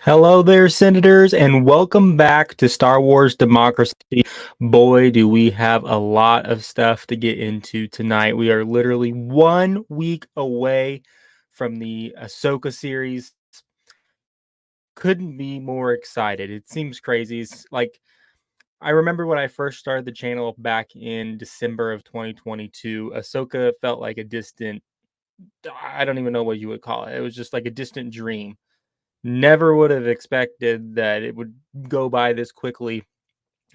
Hello there, Senators, and welcome back to Star Wars Democracy. Boy, do we have a lot of stuff to get into tonight. We are literally 1 week away from the Ahsoka series. Couldn't be more excited. It seems crazy. It's like I remember when I first started the channel back in December of 2022, Ahsoka felt like a distant, I don't even know what you would call it. It was just like a distant dream. Never would have expected that it would go by this quickly,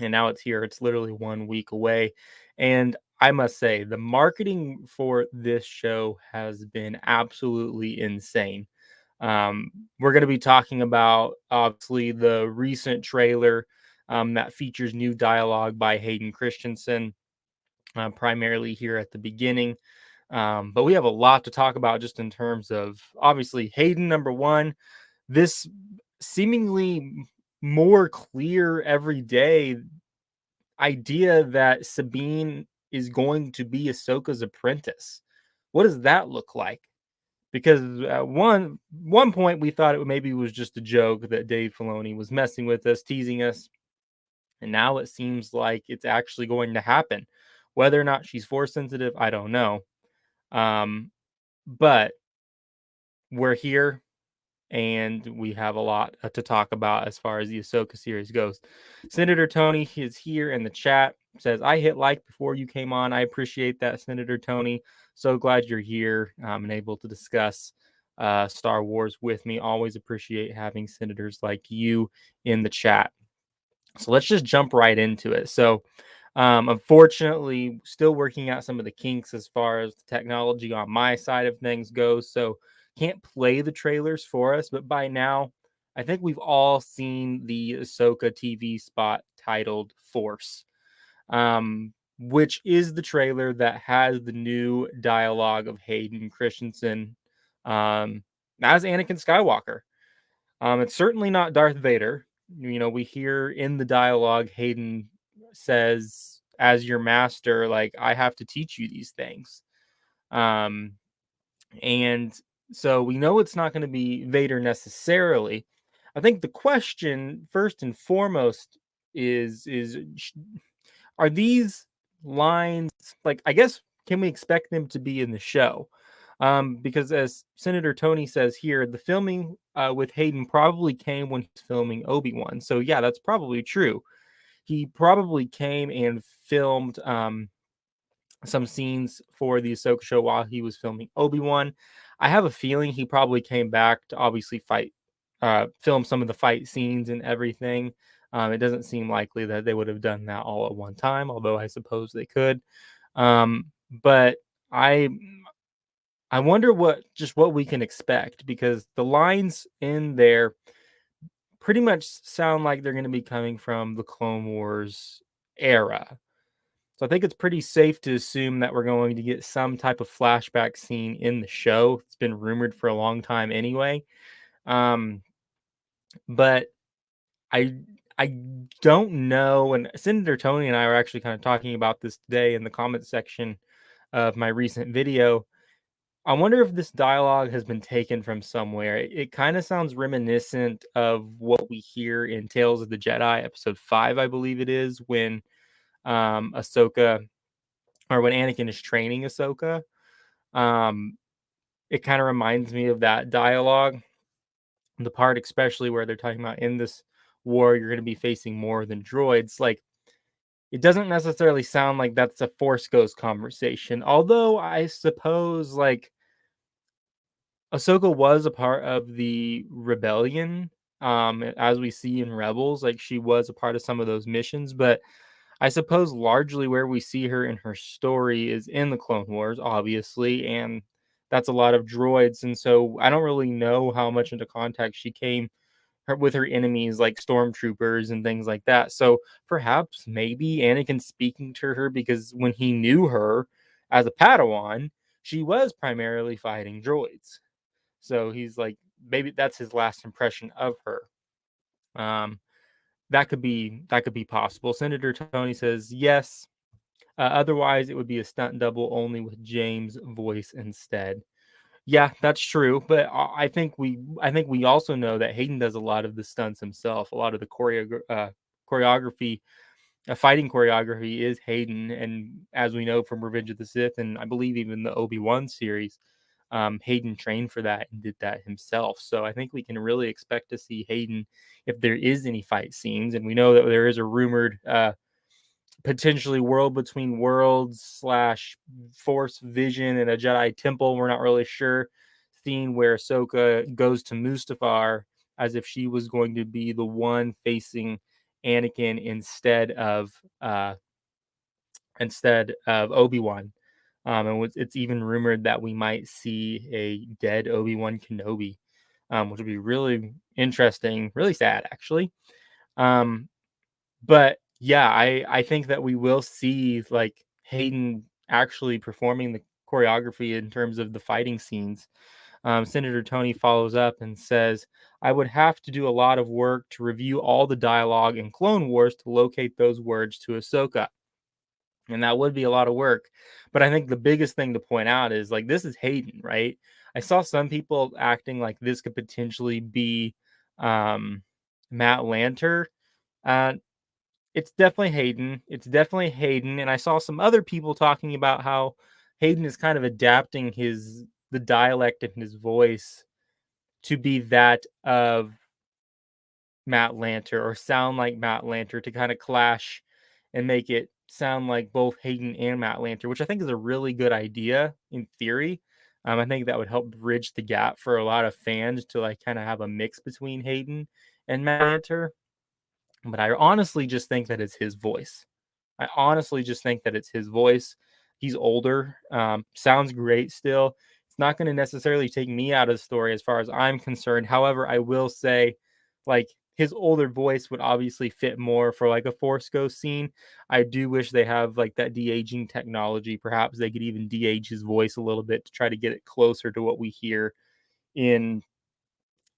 and now it's here. It's literally 1 week away, and I must say the marketing for this show has been absolutely insane. Um, we're going to be talking about obviously the recent trailer that features new dialogue by Hayden Christensen, primarily here at the beginning. But we have a lot to talk about just in terms of obviously Hayden, number one, this seemingly more clear every day idea that Sabine is going to be Ahsoka's apprentice. What does that look like? Because at one point we thought it maybe was just a joke that Dave Filoni was messing with us, teasing us, and now it seems like it's actually going to happen. Whether or not she's force sensitive, I don't know. But we're here and we have a lot to talk about as far as the Ahsoka series goes. Senator Tony is here in the chat, says, I hit like before you came on. I appreciate that, Senator Tony. So glad you're here and able to discuss Star Wars with me. Always appreciate having senators like you in the chat. So let's just jump right into it. So, unfortunately, still working out some of the kinks as far as the technology on my side of things goes. So, can't play the trailers for us, but by now, I think we've all seen the Ahsoka TV spot titled Force, which is the trailer that has the new dialogue of Hayden Christensen as Anakin Skywalker. It's certainly not Darth Vader. You know, we hear in the dialogue Hayden says, as your master, like, I have to teach you these things. Um, and so we know it's not going to be Vader necessarily. I think the question, first and foremost, is are these lines, like, I guess, can we expect them to be in the show? Because as Senator Tony says here, the filming with Hayden probably came when he's filming Obi-Wan. So yeah, that's probably true. He probably came and filmed some scenes for the Ahsoka show while he was filming Obi-Wan. I have a feeling he probably came back to obviously film some of the fight scenes and everything. It doesn't seem likely that they would have done that all at one time, although I suppose they could. But I I wonder what we can expect, because the lines in there pretty much sound like they're going to be coming from the Clone Wars era. So I think it's pretty safe to assume that we're going to get some type of flashback scene in the show. It's been rumored for a long time anyway. Um, but I I don't know. And Senator Tony and I were actually kind of talking about this today in the comment section of my recent video. I wonder if this dialogue has been taken from somewhere. It kind of sounds reminiscent of what we hear in Tales of the Jedi, episode 5, I believe it is, when Ahsoka, or when Anakin is training Ahsoka. Um, it kind of reminds me of that dialogue. The part, especially where they're talking about in this war, you're going to be facing more than droids. Like, it doesn't necessarily sound like that's a Force Ghost conversation. Although I suppose, like, Ahsoka was a part of the rebellion, as we see in Rebels. Like, she was a part of some of those missions, but I suppose largely where we see her in her story is in the Clone Wars, obviously, and that's a lot of droids. And so I don't really know how much into contact she came with her enemies, like stormtroopers and things like that. So perhaps maybe Anakin speaking to her, because when he knew her as a Padawan, she was primarily fighting droids. So he's like, maybe that's his last impression of her. Um, that could be possible. Senator Tony says yes. Otherwise, it would be a stunt double only with James' voice instead. Yeah, that's true, but I think we also know that Hayden does a lot of the stunts himself. A lot of the choreography, fighting choreography is Hayden, and as we know from Revenge of the Sith, and I believe even the Obi-Wan series, Hayden trained for that and did that himself. So I think we can really expect to see Hayden if there is any fight scenes, and we know that there is a rumored potentially world between worlds slash force vision in a Jedi temple. We're not really sure. Scene where Ahsoka goes to Mustafar as if she was going to be the one facing Anakin instead of Obi-Wan. And it's even rumored that we might see a dead Obi-Wan Kenobi, which would be really interesting, really sad actually. Um, but yeah, I think that we will see like Hayden actually performing the choreography in terms of the fighting scenes. Senator Tony follows up and says, I would have to do a lot of work to review all the dialogue in Clone Wars to locate those words to Ahsoka. And that would be a lot of work. But I think the biggest thing to point out is like this is Hayden, right? I saw some people acting like this could potentially be um, Matt Lanter. Uh, it's definitely Hayden. It's definitely Hayden, and I saw some other people talking about how Hayden is kind of adapting the dialect in his voice to be that of Matt Lanter or sound like Matt Lanter to kind of clash and make it sound like both Hayden and Matt Lanter, which I think is a really good idea in theory. I think that would help bridge the gap for a lot of fans to like kind of have a mix between Hayden and Matt Lanter. But I honestly just think that it's his voice. I honestly just think that it's his voice. He's older, sounds great still. It's not going to necessarily take me out of the story as far as I'm concerned. However, I will say, like, his older voice would obviously fit more for like a Force Ghost scene. I do wish they have like that de-aging technology. Perhaps they could even de-age his voice a little bit to try to get it closer to what we hear in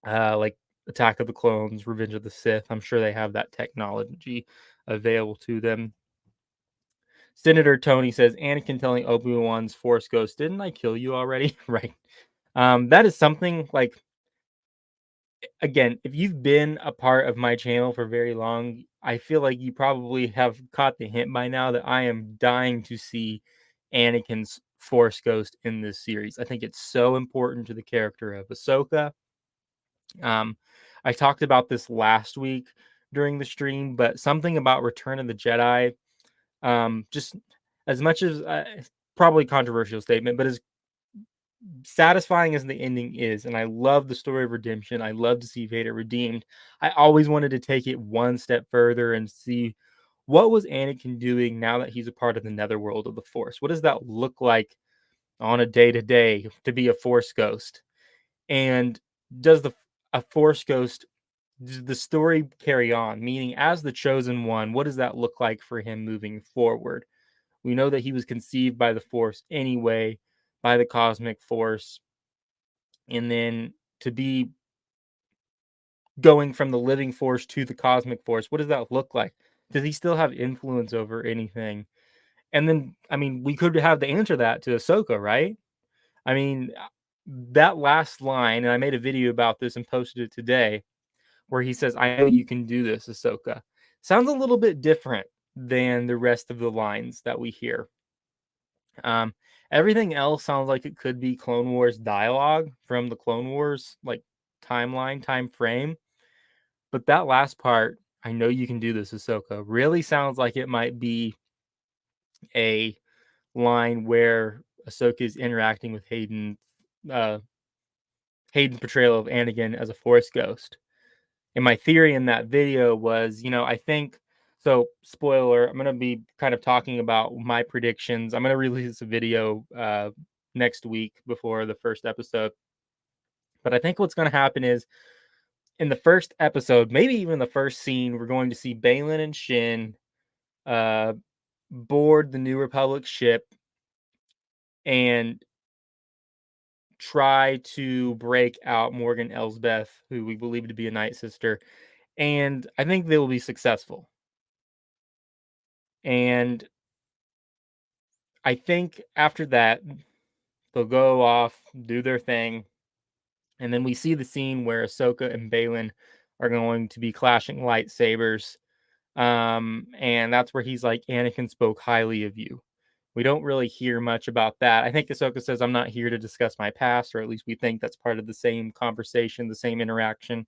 like Attack of the Clones, Revenge of the Sith. I'm sure they have that technology available to them. Senator Tony says Anakin telling Obi-Wan's Force Ghost, "Didn't I kill you already?" Right. That is something like again, if you've been a part of my channel for very long, I feel like you probably have caught the hint by now that I am dying to see Anakin's Force Ghost in this series. I think it's so important to the character of Ahsoka. Um, I talked about this last week during the stream, but something about Return of the Jedi, just as much as probably controversial statement, but as satisfying as the ending is, and I love the story of redemption. I love to see Vader redeemed. I always wanted to take it one step further and see what was Anakin doing now that he's a part of the netherworld of the Force. What does that look like on a day to day to be a Force ghost? And does a Force ghost does the story carry on? Meaning, as the chosen one, what does that look like for him moving forward? We know that he was conceived by the Force anyway, by the cosmic force. And then to be going from the living force to the cosmic force, what does that look like? Does he still have influence over anything? And then, I mean, we could have the answer to that to Ahsoka, right? I mean, that last line, and I made a video about this and posted it today, where he says, I know you can do this, Ahsoka. Sounds a little bit different than the rest of the lines that we hear. Um, Everything else sounds like it could be Clone Wars dialogue from the Clone Wars like timeline, time frame. But that last part, I know you can do this, Ahsoka, really sounds like it might be a line where Ahsoka is interacting with Hayden's portrayal of Anakin as a Force ghost. And my theory in that video was, I think so. Spoiler, I'm going to be kind of talking about my predictions. I'm going to release a video next week before the first episode. But I think what's going to happen is in the first episode, maybe even the first scene, we're going to see Balin and Shin uh, board the New Republic ship and try to break out Morgan Elsbeth, who we believe to be a Night Sister. And I think they will be successful. And I think after that, They'll go off, do their thing, and then we see the scene where Ahsoka and Baylan are going to be clashing lightsabers. And that's where he's like, Anakin spoke highly of you. We don't really hear much about that. I think Ahsoka says, I'm not here to discuss my past, or at least we think that's part of the same conversation, the same interaction.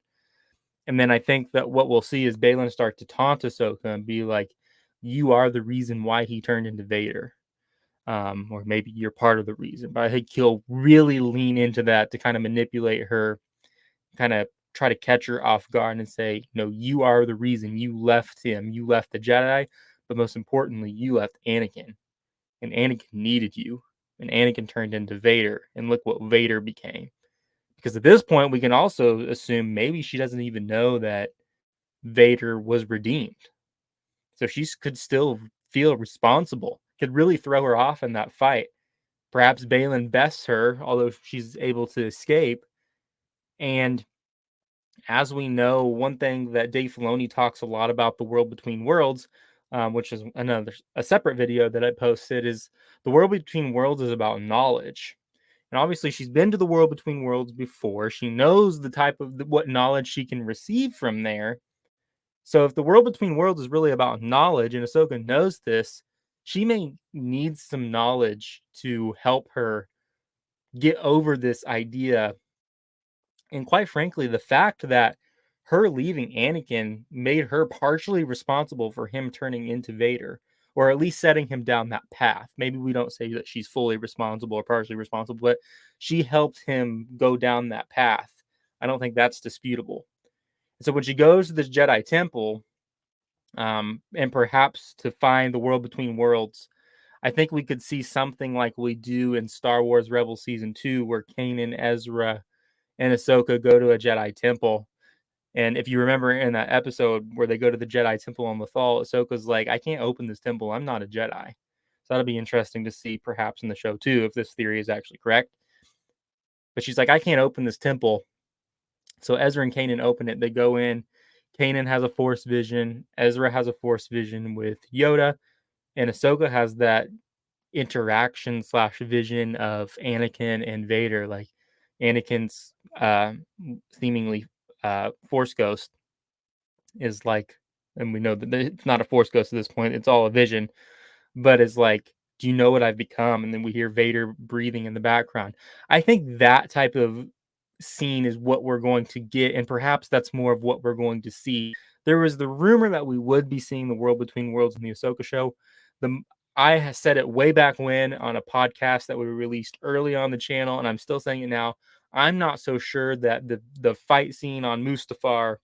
And then I think that what we'll see is Baylan start to taunt Ahsoka and be like, you are the reason why he turned into Vader. Or maybe you're part of the reason. But I think he'll really lean into that to kind of manipulate her, kind of try to catch her off guard and say, you are the reason. You left him. You left the Jedi. But most importantly, you left Anakin. And Anakin needed you. And Anakin turned into Vader. And look what Vader became. Because at this point, we can also assume maybe she doesn't even know that Vader was redeemed. So she could still feel responsible. Could really throw her off in that fight. Perhaps Baylan bests her, although she's able to escape. And as we know, one thing that Dave Filoni talks a lot about the world between worlds, which is a separate video that I posted, is the world between worlds is about knowledge. And obviously, she's been to the world between worlds before. She knows the type of what knowledge she can receive from there. So if the world between worlds is really about knowledge, and Ahsoka knows this, she may need some knowledge to help her get over this idea. And quite frankly, the fact that her leaving Anakin made her partially responsible for him turning into Vader, or at least setting him down that path. Maybe we don't say that she's fully responsible or partially responsible, but she helped him go down that path. I don't think that's disputable. So when she goes to this Jedi temple, and perhaps to find the world between worlds, I think we could see something like we do in Star Wars Rebels Season 2, where Kanan, Ezra, and Ahsoka go to a Jedi temple. And if you remember in that episode where they go to the Jedi temple on Lothal, Ahsoka's like, I can't open this temple. I'm not a Jedi. So that'll be interesting to see perhaps in the show too, if this theory is actually correct. But she's like, I can't open this temple. So Ezra and Kanan open it. They go in. Kanan has a Force vision. Ezra has a Force vision with Yoda. And Ahsoka has that interaction / vision of Anakin and Vader. Like Anakin's seemingly Force ghost is like, and we know that it's not a Force ghost at this point. It's all a vision. But it's like, do you know what I've become? And then we hear Vader breathing in the background. I think that type of scene is what we're going to get, and perhaps that's more of what we're going to see. There was the rumor that we would be seeing the world between worlds in the Ahsoka show. I said it way back when on a podcast that we released early on the channel, and I'm still saying it now. I'm not so sure that the fight scene on Mustafar,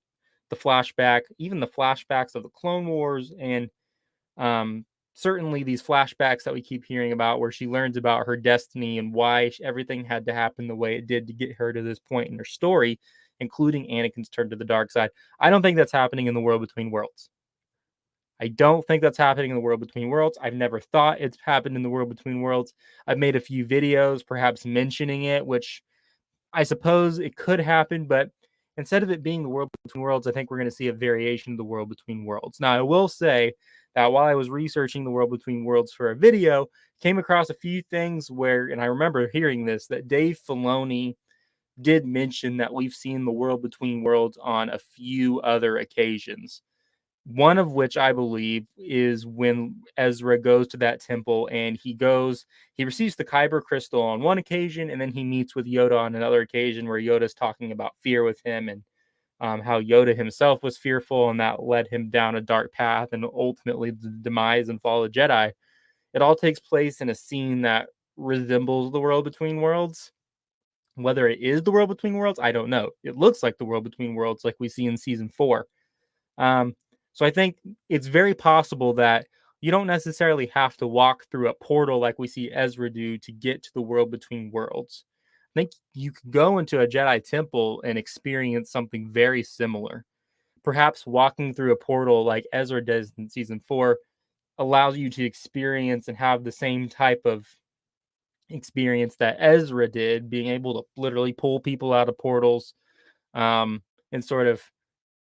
the flashback, even the flashbacks of the Clone Wars, and certainly these flashbacks that we keep hearing about where she learns about her destiny and why everything had to happen the way it did to get her to this point in her story, including Anakin's turn to the dark side. I don't think that's happening in the world between worlds. I don't think that's happening in the world between worlds. I've never thought it's happened in the world between worlds. I've made a few videos perhaps mentioning it, which I suppose it could happen, but instead of it being the world between worlds, I think we're going to see a variation of the world between worlds. Now, I will say that while I was researching the world between worlds for a video, came across a few things where, and I remember hearing this, that Dave Filoni did mention that we've seen the world between worlds on a few other occasions. One of which I believe is when Ezra goes to that temple and he receives the Kyber crystal on one occasion, and then he meets with Yoda on another occasion where Yoda's talking about fear with him, and how Yoda himself was fearful, and that led him down a dark path and ultimately the demise and fall of Jedi. It all takes place in a scene that resembles the world between worlds. Whether it is the world between worlds, I don't know. It looks like the world between worlds like we see in season 4. So I think it's very possible that you don't necessarily have to walk through a portal like we see Ezra do to get to the world between worlds. I think you could go into a Jedi temple and experience something very similar. Perhaps walking through a portal like Ezra does in season 4 allows you to experience and have the same type of experience that Ezra did, being able to literally pull people out of portals, and sort of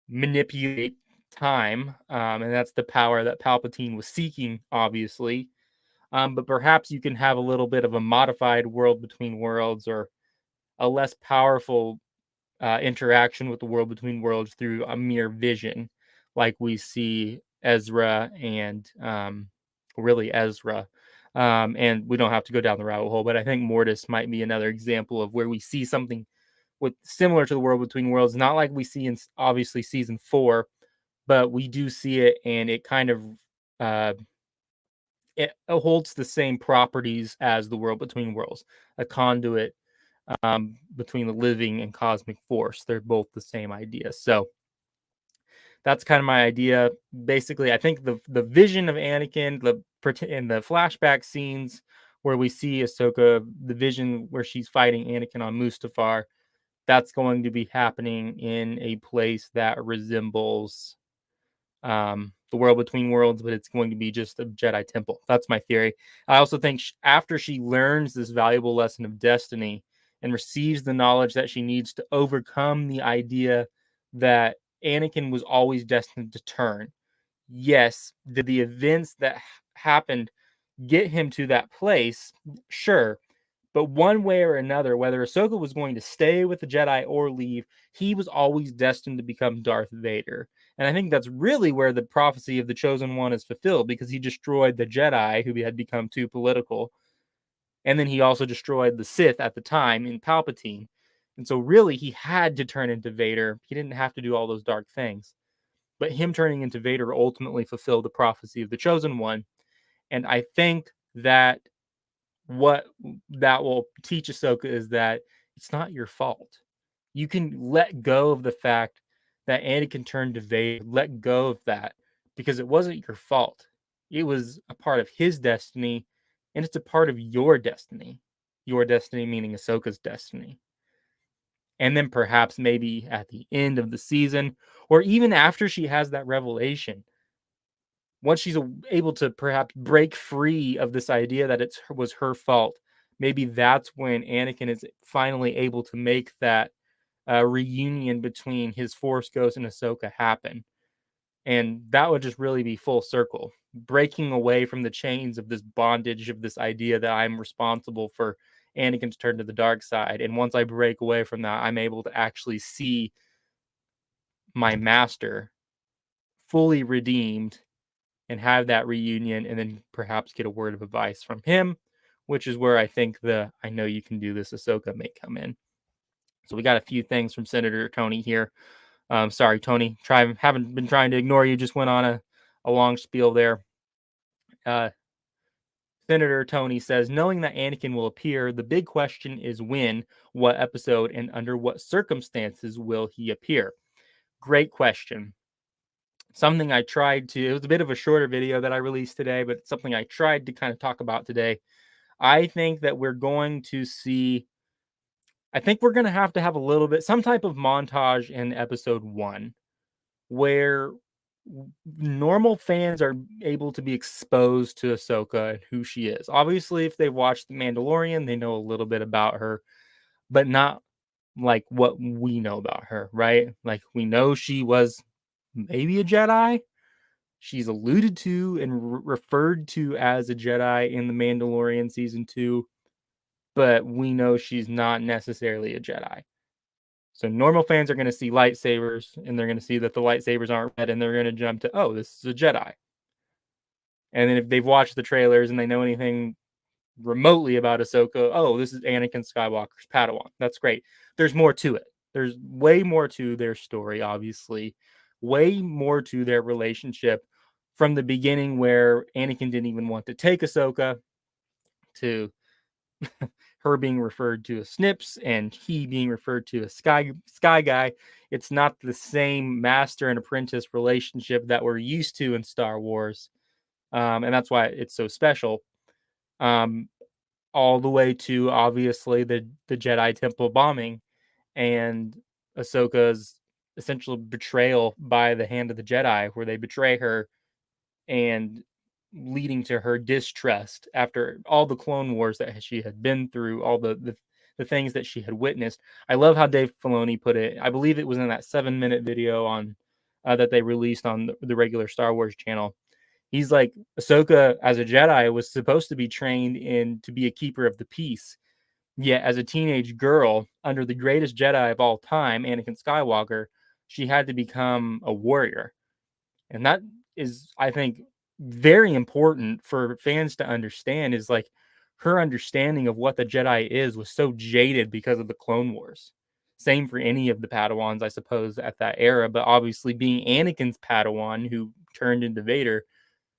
manipulate time, and that's the power that Palpatine was seeking, obviously. But perhaps you can have a little bit of a modified world between worlds, or a less powerful interaction with the world between worlds through a mere vision, like we see Ezra and really Ezra. And we don't have to go down the rabbit hole, but I think Mortis might be another example of where we see something with similar to the world between worlds, not like we see in obviously season 4, but we do see it, and it kind of uh, it holds the same properties as the world between worlds, a conduit between the living and cosmic force. They're both the same idea. So that's kind of my idea. Basically, I think the vision of Anakin, in the flashback scenes where we see Ahsoka, the vision where she's fighting Anakin on Mustafar, that's going to be happening in a place that resembles the world between worlds, but it's going to be just a Jedi temple. That's my theory. I also think after she learns this valuable lesson of destiny and receives the knowledge that she needs to overcome the idea that Anakin was always destined to turn. Yes, did the events that happened get him to that place? Sure. But one way or another, whether Ahsoka was going to stay with the Jedi or leave, he was always destined to become Darth Vader. And I think that's really where the prophecy of the Chosen One is fulfilled, because he destroyed the Jedi who had become too political. And then he also destroyed the Sith at the time in Palpatine. And so really he had to turn into Vader. He didn't have to do all those dark things. But him turning into Vader ultimately fulfilled the prophecy of the Chosen One. And I think that what that will teach Ahsoka is that it's not your fault. You can let go of the fact that Anakin turned to Vader. Let go of that, because it wasn't your fault. It was a part of his destiny, and it's a part of your destiny. Your destiny meaning Ahsoka's destiny. And then perhaps maybe at the end of the season, or even after she has that revelation, once she's able to perhaps break free of this idea that it was her fault, maybe that's when Anakin is finally able to make that reunion between his Force Ghost and Ahsoka happen. And that would just really be full circle, breaking away from the chains of this bondage, of this idea that I'm responsible for Anakin to turn to the dark side. And once I break away from that, I'm able to actually see my master fully redeemed and have that reunion, and then perhaps get a word of advice from him, which is where I think the "I know you can do this" Ahsoka may come in. So we got a few things from Senator Tony here. Sorry, Tony, haven't been trying to ignore you. Just went on a long spiel there. Uh, Senator Tony says, knowing that Anakin will appear, the big question is when, what episode, and under what circumstances will he appear? Great question. Something I tried to, it was a bit of a shorter video that I released today, but something I tried to kind of talk about today. I think that we're going to see, I think we're going to have a little bit, some type of montage in episode 1 where normal fans are able to be exposed to Ahsoka and who she is. Obviously, if they've watched The Mandalorian, they know a little bit about her, but not like what we know about her, right? Like, we know she was maybe a Jedi. She's alluded to and referred to as a Jedi in The Mandalorian season 2, but we know she's not necessarily a Jedi. So normal fans are going to see lightsabers, and they're going to see that the lightsabers aren't red, and they're going to jump to, oh, this is a Jedi. And then if they've watched the trailers and they know anything remotely about Ahsoka, oh, this is Anakin Skywalker's Padawan. That's great. There's more to it. There's way more to their story, obviously. Way more to their relationship from the beginning, where Anakin didn't even want to take Ahsoka, to her being referred to as Snips and he being referred to as Sky Guy. It's not the same master and apprentice relationship that we're used to in Star Wars. And that's why it's so special. All the way to obviously the Jedi Temple bombing and Ahsoka's essential betrayal by the hand of the Jedi, where they betray her, and leading to her distrust after all the Clone Wars that she had been through, all the things that she had witnessed. I love how Dave Filoni put it. I believe it was in that 7-minute video on that they released on the regular Star Wars channel. He's like, Ahsoka as a Jedi was supposed to be trained in to be a keeper of the peace. Yet as a teenage girl, under the greatest Jedi of all time, Anakin Skywalker, she had to become a warrior. And that is, I think, very important for fans to understand, is like her understanding of what the Jedi is was so jaded because of the Clone Wars. Same for any of the Padawans, I suppose, at that era. But obviously, being Anakin's Padawan who turned into Vader,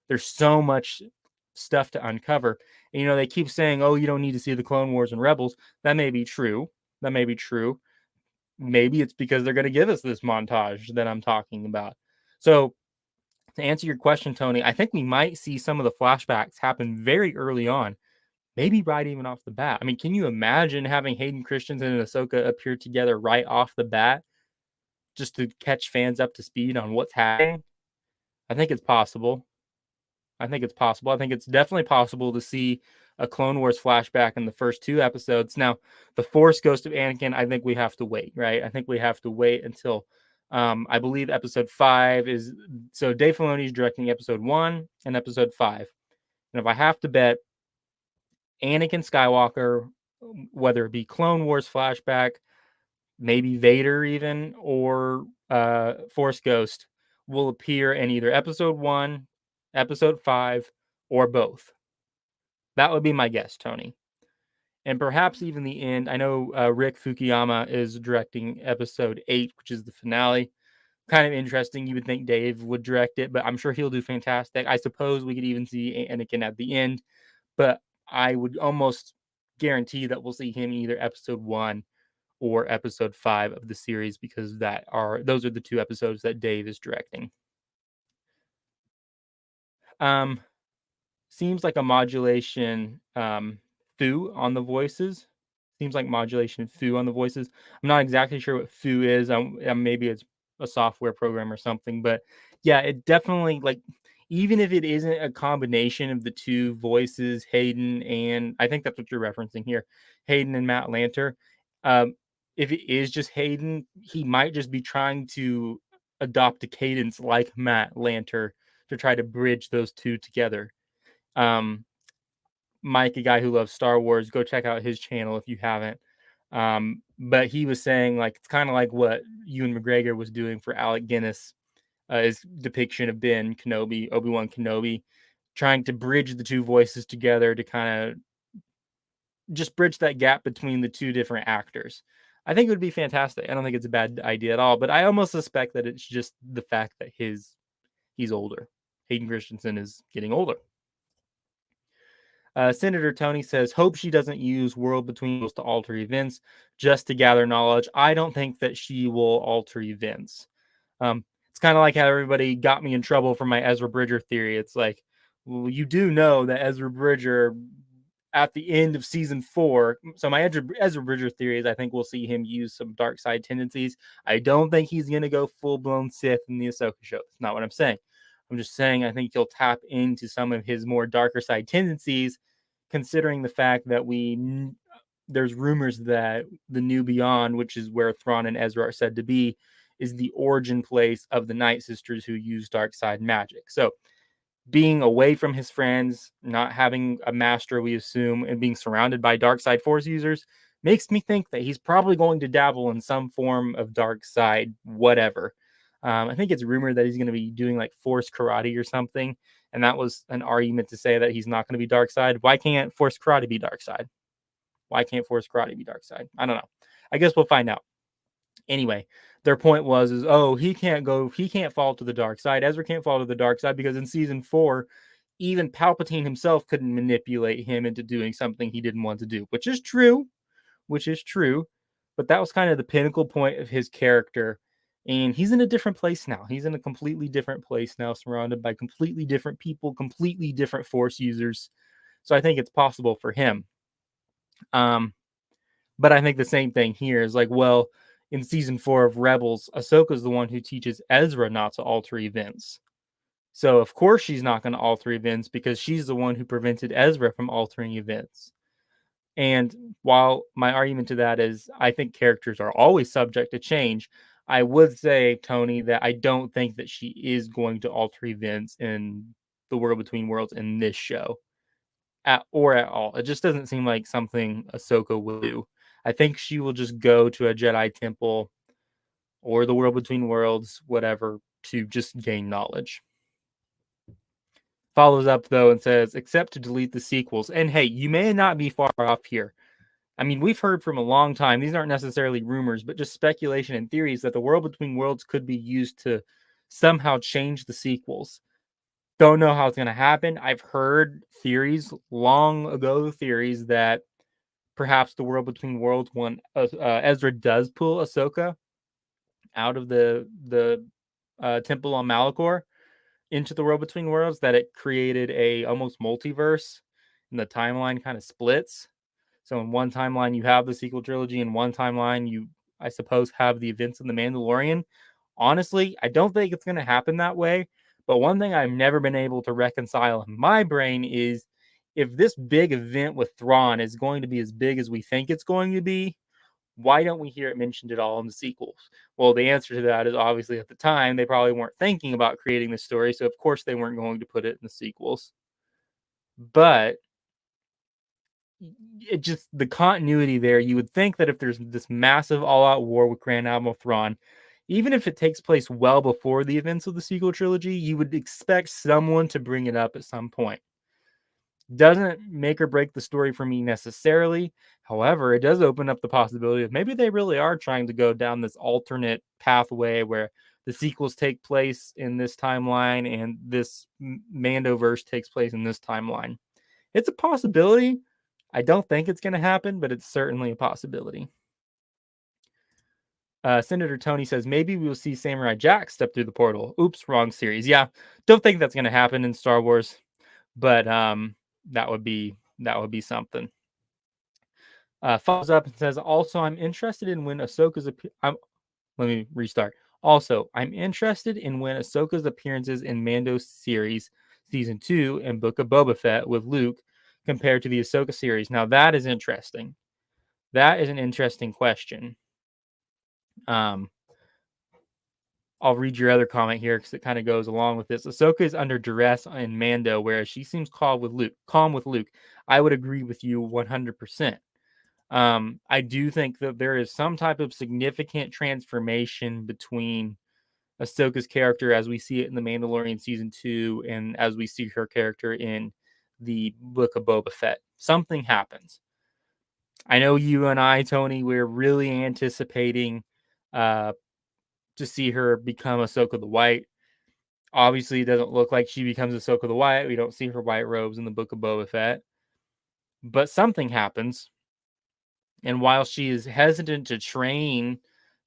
there's so much stuff to uncover. And, they keep saying, "Oh, you don't need to see the Clone Wars and Rebels." That may be true. That may be true. Maybe it's because they're going to give us this montage that I'm talking about. So, to answer your question, Tony, I think we might see some of the flashbacks happen very early on, maybe right even off the bat. I mean, can you imagine having Hayden Christensen and Ahsoka appear together right off the bat just to catch fans up to speed on what's happening? I think it's possible. I think it's possible. I think it's definitely possible to see a Clone Wars flashback in the first 2 episodes. Now, the Force Ghost of Anakin, I think we have to wait, right? I think we have to wait until I believe episode 5 is. So Dave Filoni is directing episode 1 and episode 5. And if I have to bet, Anakin Skywalker, whether it be Clone Wars flashback, maybe Vader even, or Force Ghost, will appear in either episode 1, episode 5, or both. That would be my guess, Tony. And perhaps even the end. I know Rick Fukuyama is directing episode 8, which is the finale. Kind of interesting. You would think Dave would direct it, but I'm sure he'll do fantastic. I suppose we could even see Anakin at the end, but I would almost guarantee that we'll see him in either episode 1 or episode 5 of the series, because those are the 2 episodes that Dave is directing. Um, Seems like a modulation foo on the voices. Seems like modulation foo on the voices. I'm not exactly sure what foo is. Maybe it's a software program or something, but yeah, it definitely, like, even if it isn't a combination of the 2 voices, Hayden and I think that's what you're referencing here, Hayden and Matt Lanter. Um, if it is just Hayden, he might just be trying to adopt a cadence like Matt Lanter to try to bridge those 2 together. Mike, a guy who loves Star Wars, go check out his channel if you haven't. But he was saying, like, it's kind of like what Ewan McGregor was doing for Alec Guinness, his depiction of Ben Kenobi, Obi-Wan Kenobi, trying to bridge the 2 voices together to kind of just bridge that gap between the 2 different actors. I think it would be fantastic. I don't think it's a bad idea at all, but I almost suspect that it's just the fact that he's older. Hayden Christensen is getting older. Senator Tony says, hope she doesn't use world between worlds to alter events just to gather knowledge. I don't think that she will alter events. It's kind of like how everybody got me in trouble for my Ezra Bridger theory. It's like, well, you do know that Ezra Bridger at the end of season 4. So my Ezra Bridger theory is I think we'll see him use some dark side tendencies. I don't think he's going to go full-blown Sith in the Ahsoka show. That's not what I'm saying. I'm just saying I think he'll tap into some of his more darker side tendencies, considering the fact that there's rumors that the New Beyond, which is where Thrawn and Ezra are said to be, is the origin place of the Night Sisters who use dark side magic. So being away from his friends, not having a master, we assume, and being surrounded by dark side force users makes me think that he's probably going to dabble in some form of dark side, whatever. I think it's rumored that he's going to be doing like force karate or something. And that was an argument to say that he's not going to be dark side. Why can't force karate be dark side? Why can't force karate be dark side? I don't know. I guess we'll find out. Anyway, their point was, he can't fall to the dark side. Ezra can't fall to the dark side because in season 4, even Palpatine himself couldn't manipulate him into doing something he didn't want to do, which is true. But that was kind of the pinnacle point of his character. And he's in a different place now. He's in a completely different place now, surrounded by completely different people, completely different force users. So I think it's possible for him. But I think the same thing here is like, well, in season 4 of Rebels, Ahsoka's the one who teaches Ezra not to alter events. So of course she's not going to alter events because she's the one who prevented Ezra from altering events. And while my argument to that is I think characters are always subject to change, I would say, Tony, that I don't think that she is going to alter events in the world between worlds in this show at all. It just doesn't seem like something Ahsoka will do. I think she will just go to a Jedi temple or the world between worlds, whatever, to just gain knowledge. Follows up though and says, except to delete the sequels. And hey, you may not be far off here. I mean, we've heard from a long time, these aren't necessarily rumors, but just speculation and theories that the world between worlds could be used to somehow change the sequels. Don't know how it's going to happen. I've heard theories, long ago theories, that perhaps the world between worlds, when Ezra does pull Ahsoka out of the temple on Malachor into the world between worlds, that it created a almost multiverse, and the timeline kind of splits. So in one timeline you have the sequel trilogy, in one timeline you, I suppose, have the events of the Mandalorian. Honestly, I don't think it's going to happen that way. But one thing I've never been able to reconcile in my brain is, if this big event with Thrawn is going to be as big as we think it's going to be, why don't we hear it mentioned at all in the sequels? Well, the answer to that is obviously at the time they probably weren't thinking about creating this story, so of course they weren't going to put it in the sequels. But it just, the continuity there, you would think that if there's this massive all-out war with Grand Admiral Thrawn, even if it takes place well before the events of the sequel trilogy, you would expect someone to bring it up at some point. Doesn't make or break the story for me necessarily. However, it does open up the possibility of maybe they really are trying to go down this alternate pathway where the sequels take place in this timeline and this Mandoverse takes place in this timeline. It's a possibility. I don't think it's going to happen, but it's certainly a possibility. Senator Tony says, maybe we will see Samurai Jack step through the portal. Oops, wrong series. Yeah, don't think that's going to happen in Star Wars, but that would be something. Follows up and says, also, I'm interested in when Ahsoka's let me restart. Also, I'm interested in when Ahsoka's appearances in Mando's series, Season 2, and Book of Boba Fett with Luke compared to the Ahsoka series. Now, that is interesting. That is an interesting question. I'll read your other comment here because it kind of goes along with this. Ahsoka is under duress in Mando, whereas she seems calm with Luke. I would agree with you 100%. I do think that there is some type of significant transformation between Ahsoka's character as we see it in The Mandalorian Season 2 and as we see her character in the Book of Boba Fett. Something happens. I know you and I, Tony, we're really anticipating to see her become Ahsoka the White. Obviously, it doesn't look like she becomes Ahsoka the White. We don't see her white robes in the Book of Boba Fett. But something happens. And while she is hesitant to train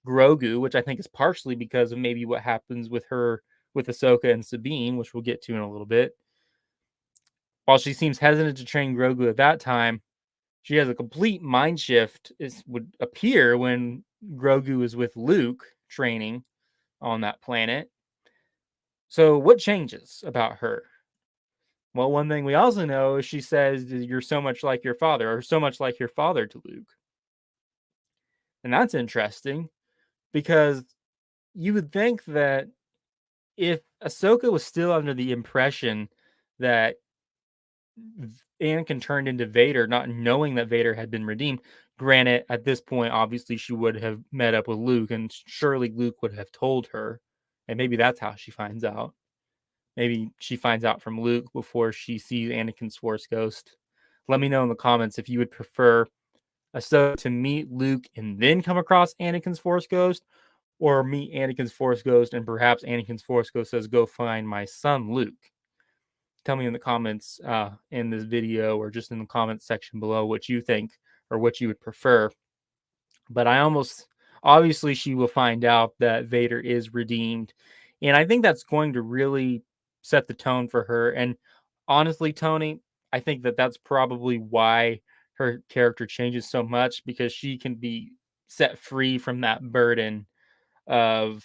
Grogu, which I think is partially because of maybe what happens with her, with Ahsoka and Sabine, which we'll get to in a little bit. While she seems hesitant to train Grogu at that time, she has a complete mind shift. It would appear when Grogu is with Luke training on that planet. So what changes about her? Well, one thing we also know is she says, you're so much like your father, or so much like your father to Luke. And that's interesting because you would think that if Ahsoka was still under the impression that Anakin turned into Vader, not knowing that Vader had been redeemed, granted, at this point, obviously, she would have met up with Luke, and surely Luke would have told her. And maybe that's how she finds out. Maybe she finds out from Luke before she sees Anakin's Force Ghost. Let me know in the comments if you would prefer Ahsoka to meet Luke and then come across Anakin's Force Ghost, or meet Anakin's Force Ghost and perhaps Anakin's Force Ghost says, go find my son Luke. Tell me in the comments in this video or just in the comments section below what you think or what you would prefer. But obviously she will find out that Vader is redeemed. And I think that's going to really set the tone for her. And honestly, Tony, I think that that's probably why her character changes so much, because she can be set free from that burden of,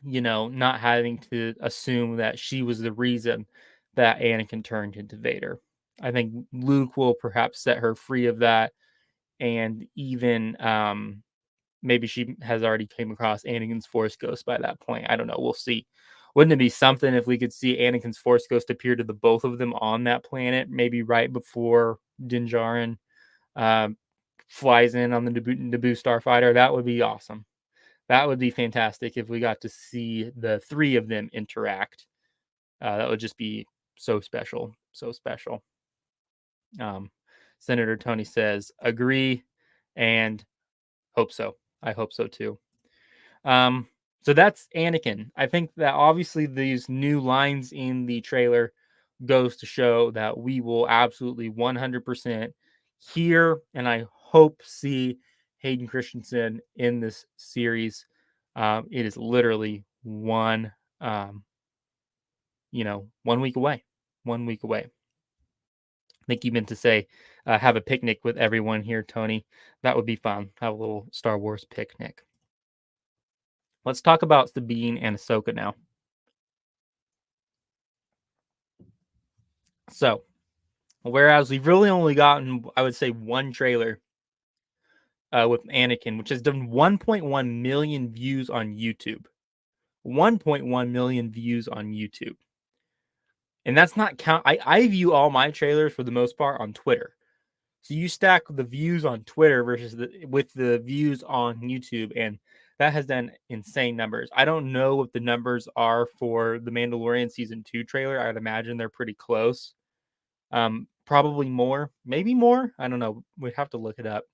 not having to assume that she was the reason that Anakin turned into Vader. I think Luke will perhaps set her free of that. And even maybe she has already came across Anakin's Force Ghost by that point. I don't know. We'll see. Wouldn't it be something if we could see Anakin's Force Ghost appear to the both of them on that planet, maybe right before Din Djarin um, flies in on the Naboo starfighter? That would be awesome. That would be fantastic if we got to see the three of them interact. That would just be so special, so special. Senator Tony says, agree and hope so. I hope so too. So that's Anakin. I think that obviously these new lines in the trailer goes to show that we will absolutely 100% hear and I hope see Hayden Christensen in this series. It is literally one, 1 week away. 1 week away. I think you meant to say have a picnic with everyone here, Tony. That would be fun. Have a little Star Wars picnic. Let's talk about Sabine and Ahsoka now. So, whereas we've really only gotten, I would say, one trailer with Anakin, which has done 1.1 million views on YouTube. 1.1 million views on YouTube. And that's not count. I view all my trailers for the most part on Twitter. So you stack the views on Twitter versus with the views on YouTube, and that has done insane numbers. I don't know what the numbers are for the Mandalorian season 2 trailer. I'd imagine they're pretty close. Probably more, maybe more. I don't know. We'd have to look it up.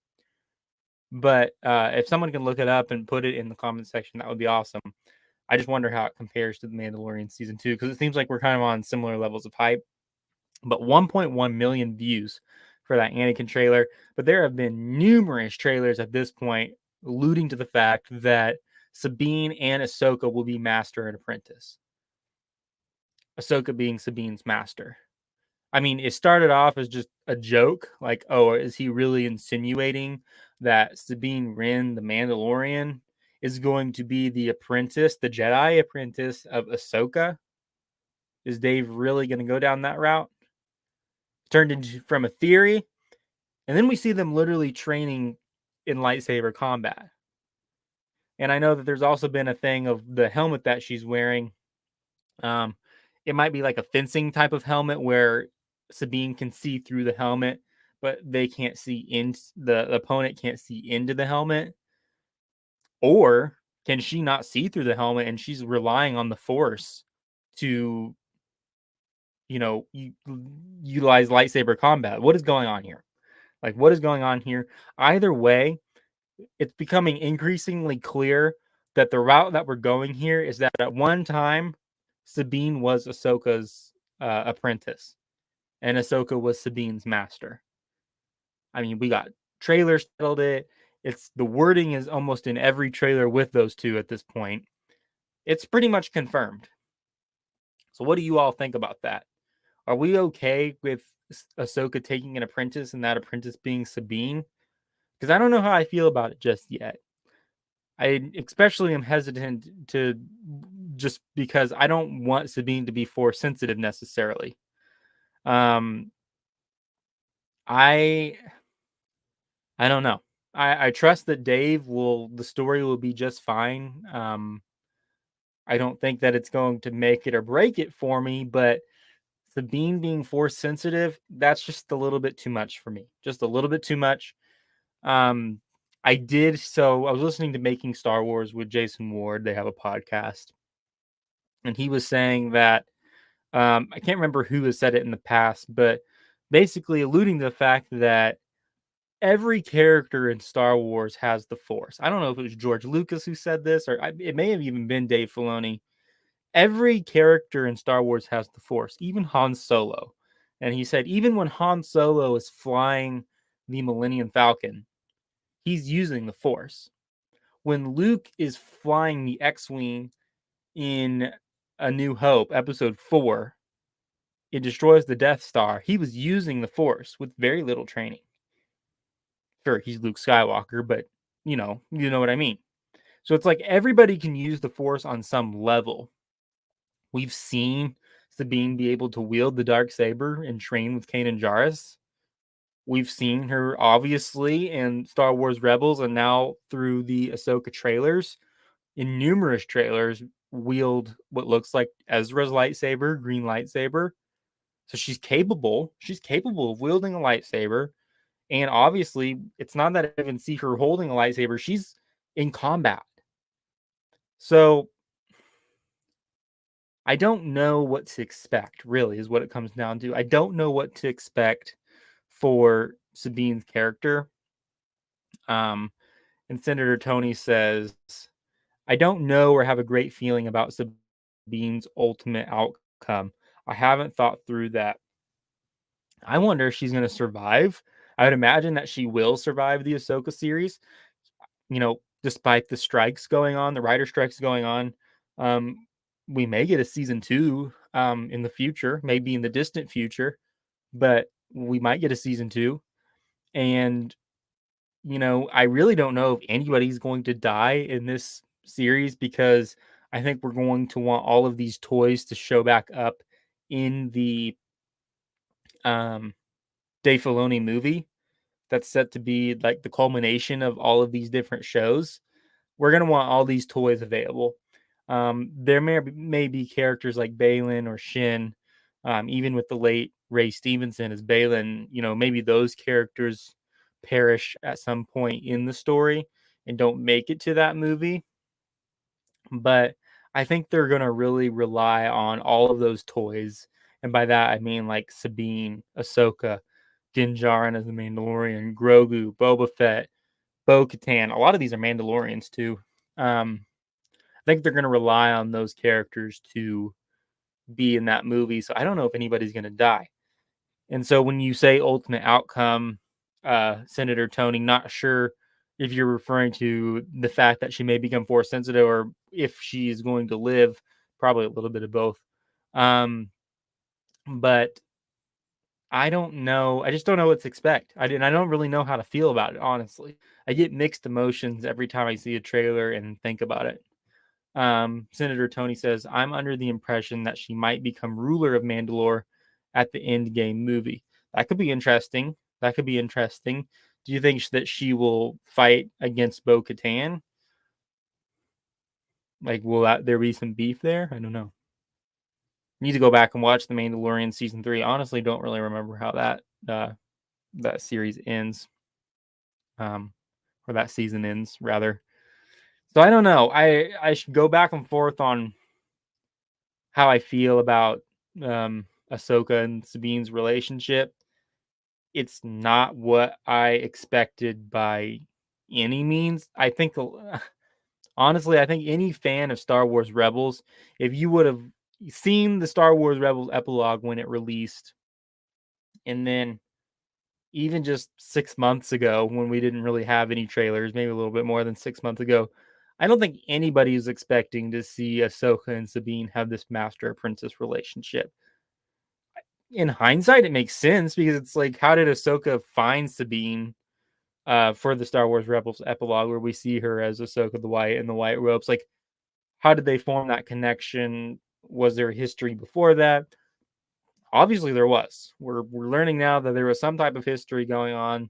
But if someone can look it up and put it in the comment section, that would be awesome. I just wonder how it compares to the Mandalorian season 2 because it seems like we're kind of on similar levels of hype. But 1.1 million views for that Anakin trailer. But there have been numerous trailers at this point alluding to the fact that Sabine and Ahsoka will be master and apprentice. Ahsoka being Sabine's master. I mean, it started off as just a joke, like, oh, is he really insinuating that Sabine Wren, the Mandalorian, is going to be the apprentice, the Jedi apprentice of Ahsoka? Is Dave really going to go down that route? Turned into from a theory, and then we see them literally training in lightsaber combat. And I know that there's also been a thing of the helmet that she's wearing. It might be like a fencing type of helmet where Sabine can see through the helmet, but they can't see in the opponent can't see into the helmet. Or can she not see through the helmet and she's relying on the Force to, utilize lightsaber combat? What is going on here? Like, what is going on here? Either way, it's becoming increasingly clear that the route that we're going here is that at one time, Sabine was Ahsoka's apprentice, and Ahsoka was Sabine's master. I mean, we got trailers settled it. It's the wording is almost in every trailer with those two at this point. It's pretty much confirmed. So, what do you all think about that? Are we okay with Ahsoka taking an apprentice and that apprentice being Sabine? Because I don't know how I feel about it just yet. I especially am hesitant to just because I don't want Sabine to be Force sensitive necessarily. I don't know. I trust that the story will be just fine. I don't think that it's going to make it or break it for me, but Sabine being Force sensitive, that's just a little bit too much for me. Just a little bit too much. I was listening to Making Star Wars with Jason Ward. They have a podcast. And he was saying that, I can't remember who has said it in the past, but basically alluding to the fact that every character in Star Wars has the Force. I don't know if it was George Lucas who said this, or it may have even been Dave Filoni. Every character in Star Wars has the Force, even Han Solo. And he said, even when Han Solo is flying the Millennium Falcon, he's using the Force. When Luke is flying the X-Wing in A New Hope, Episode 4, it destroys the Death Star. He was using the Force with very little training. Sure, he's Luke Skywalker, but you know what I mean. So it's like everybody can use the Force on some level. We've seen Sabine be able to wield the Darksaber and train with Kanan Jarrus. We've seen her obviously in Star Wars Rebels and now through the Ahsoka trailers, in numerous trailers, wield what looks like Ezra's lightsaber, green lightsaber. So she's capable. She's capable of wielding a lightsaber. And obviously, it's not that I even see her holding a lightsaber. She's in combat. So I don't know what to expect, really, is what it comes down to. I don't know what to expect for Sabine's character. And Senator Tony says, I don't know or have a great feeling about Sabine's ultimate outcome. I haven't thought through that. I wonder if she's going to survive. I would imagine that she will survive the Ahsoka series, despite the strikes going on, the writer strikes going on. We may get a season 2 in the future, maybe in the distant future, but we might get a season 2. And, I really don't know if anybody's going to die in this series, because I think we're going to want all of these toys to show back up in the Dave Filoni movie that's set to be like the culmination of all of these different shows. We're going to want all these toys available. There may be characters like Balin or Shin, even with the late Ray Stevenson as Balin, maybe those characters perish at some point in the story and don't make it to that movie. But I think they're going to really rely on all of those toys. And by that, I mean like Sabine, Ahsoka, Din Djarin as the Mandalorian, Grogu, Boba Fett, Bo-Katan. A lot of these are Mandalorians too. I think they're going to rely on those characters to be in that movie. So I don't know if anybody's going to die. And so when you say ultimate outcome, Senator Tony, not sure if you're referring to the fact that she may become force sensitive or if she's going to live. Probably a little bit of both. But I don't know. I just don't know what to expect. I don't really know how to feel about it, honestly. I get mixed emotions every time I see a trailer and think about it. Senator Tony says, I'm under the impression that she might become ruler of Mandalore at the Endgame movie. That could be interesting. Do you think that she will fight against Bo-Katan? Like, will there be some beef there? I don't know. Need to go back and watch The Mandalorian season 3. Honestly, don't really remember how that series ends, or that season ends rather. So I don't know. I should go back and forth on how I feel about Ahsoka and Sabine's relationship. It's not what I expected by any means. I think, honestly, I think any fan of Star Wars Rebels, if you would have seen the Star Wars Rebels epilogue when it released, and then even just 6 months ago when we didn't really have any trailers, maybe a little bit more than 6 months ago, I don't think anybody is expecting to see Ahsoka and Sabine have this master apprentice relationship. In hindsight, it makes sense because it's like, how did Ahsoka find Sabine for the Star Wars Rebels epilogue where we see her as Ahsoka the White in the white robes? Like, how did they form that connection? Was there history before that? Obviously, there was. We're learning now that there was some type of history going on,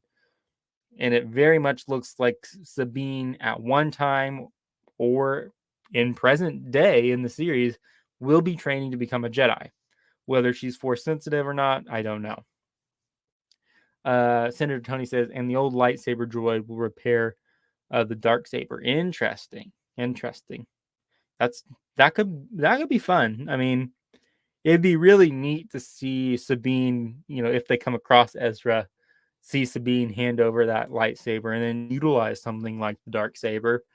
and it very much looks like Sabine at one time or in present day in the series will be training to become a Jedi. Whether she's force sensitive or not, I don't know. Senator Tony says, and the old lightsaber droid will repair the dark saber. Interesting. That's that could be fun. I mean, it'd be really neat to see Sabine, if they come across Ezra, see Sabine hand over that lightsaber and then utilize something like the dark saber.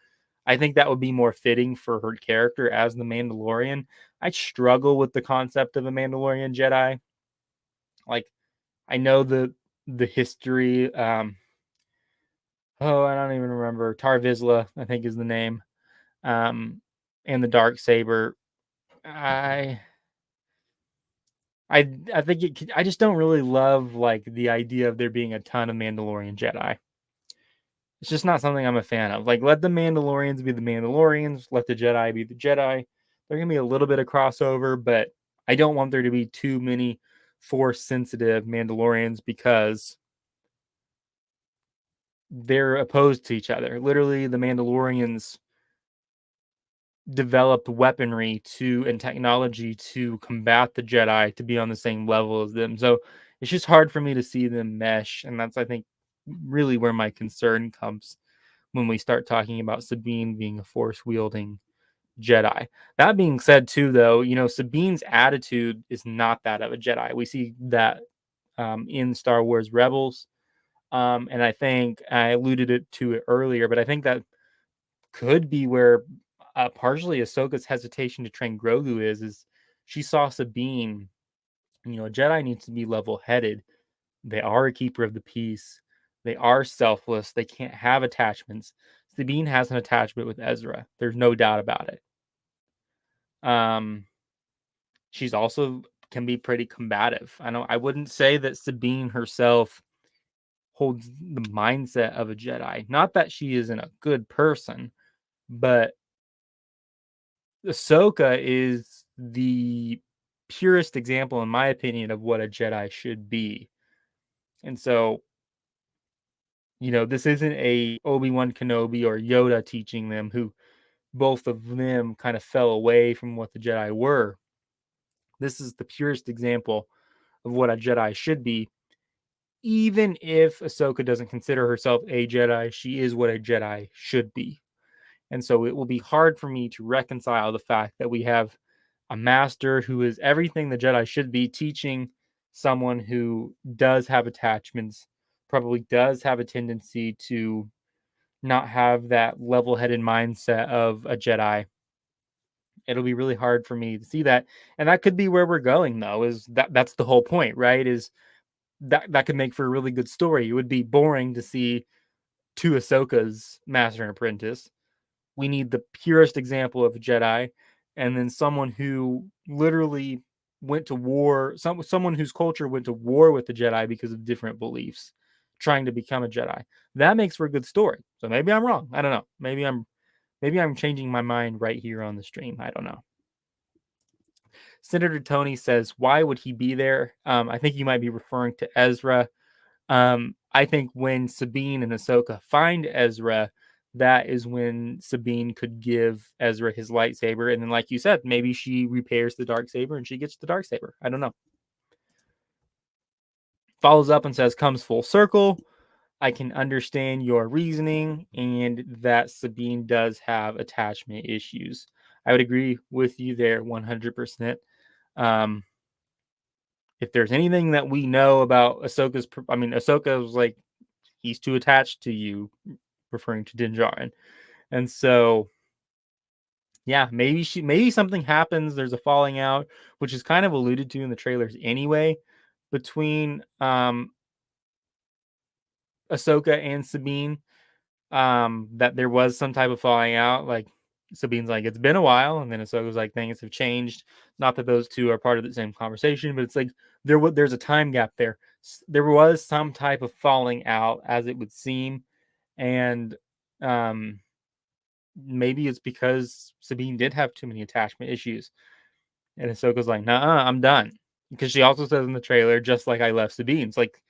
I think that would be more fitting for her character as the Mandalorian. I struggle with the concept of a Mandalorian Jedi. Like, I know the history. I don't even remember. Tar Vizsla, I think, is the name. And the dark saber. I think I just don't really love like the idea of there being a ton of Mandalorian Jedi. It's just not something I'm a fan of. Like, let the Mandalorians be the Mandalorians. Let the Jedi be the Jedi. There's going to be a little bit of crossover, but I don't want there to be too many Force-sensitive Mandalorians because they're opposed to each other. Literally, the Mandalorians developed weaponry and technology to combat the Jedi to be on the same level as them. So it's just hard for me to see them mesh, and that's, I think, really where my concern comes when we start talking about Sabine being a force wielding Jedi. That being said, too, though, Sabine's attitude is not that of a Jedi. We see that in Star Wars Rebels, and I think I alluded to it earlier, but I think that could be where partially Ahsoka's hesitation to train Grogu is she saw Sabine. A Jedi needs to be level-headed. They are a keeper of the peace. They are selfless. They can't have attachments. Sabine has an attachment with Ezra. There's no doubt about it. She's also can be pretty combative. I wouldn't say that Sabine herself holds the mindset of a Jedi. Not that she isn't a good person, but Ahsoka is the purest example, in my opinion, of what a Jedi should be. And so, this isn't a Obi-Wan Kenobi or Yoda teaching them, who both of them kind of fell away from what the Jedi were. This is the purest example of what a Jedi should be. Even if Ahsoka doesn't consider herself a Jedi, she is what a Jedi should be. And so it will be hard for me to reconcile the fact that we have a master who is everything the Jedi should be, teaching someone who does have attachments, probably does have a tendency to not have that level-headed mindset of a Jedi. It'll be really hard for me to see that. And that could be where we're going, though, is that's the whole point, right? Is that could make for a really good story. It would be boring to see two Ahsokas, master and apprentice. We need the purest example of a Jedi, and then someone who literally went to war, someone whose culture went to war with the Jedi because of different beliefs, trying to become a Jedi. That makes for a good story. So maybe I'm wrong. I don't know. Maybe I'm changing my mind right here on the stream. I don't know. Senator Tony says, why would he be there? I think you might be referring to Ezra. I think when Sabine and Ahsoka find Ezra, that is when Sabine could give Ezra his lightsaber. And then, like you said, maybe she repairs the darksaber and she gets the darksaber. I don't know. Follows up and says, comes full circle. I can understand your reasoning and that Sabine does have attachment issues. I would agree with you there 100%. If there's anything that we know about Ahsoka was like, he's too attached to you, referring to Din Djarin. And so, yeah, maybe something happens. There's a falling out, which is kind of alluded to in the trailers anyway, between Ahsoka and Sabine. That there was some type of falling out. Like Sabine's like, it's been a while, and then Ahsoka's like, things have changed. Not that those two are part of the same conversation, but it's like there's a time gap there. There was some type of falling out, as it would seem, and maybe it's because Sabine did have too many attachment issues, and Ahsoka's like, nah, I'm done. Because she also says in the trailer, just like I left Sabine. It's like